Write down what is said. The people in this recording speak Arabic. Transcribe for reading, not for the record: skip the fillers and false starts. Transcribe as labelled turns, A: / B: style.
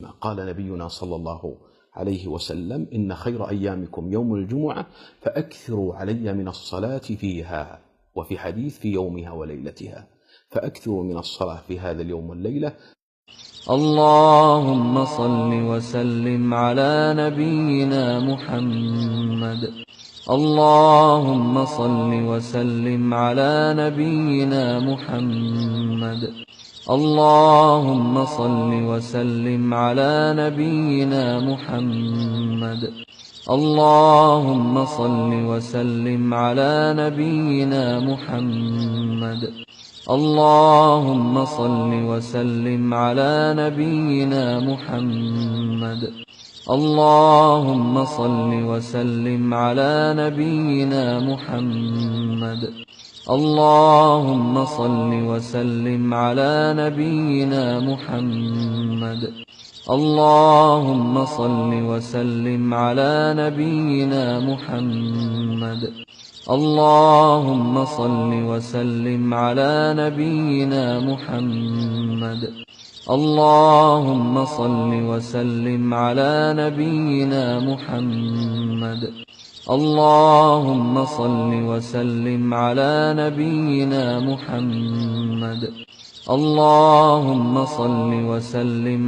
A: قال نبينا صلى الله عليه وسلم: إن خير أيامكم يوم الجمعة فأكثروا علي من الصلاة فيها. وفي حديث: في يومها وليلتها. فأكثروا من الصلاة في هذا اليوم والليلة.
B: اللهم صل وسلم على نبينا محمد. اللهم صل وسلم على نبينا محمد. اللهم صل وسلم على نبينا محمد. اللهم صل وسلم على نبينا محمد. اللهم صل وسلم على نبينا محمد. اللهم صل وسلم على نبينا محمد. اللهم صل وسلم على نبينا محمد. اللهم صل وسلم على نبينا محمد. اللهم صل وسلم على نبينا محمد. اللهم صل وسلم على نبينا محمد. اللهم صل وسلم على نبينا محمد. اللهم صل وسلم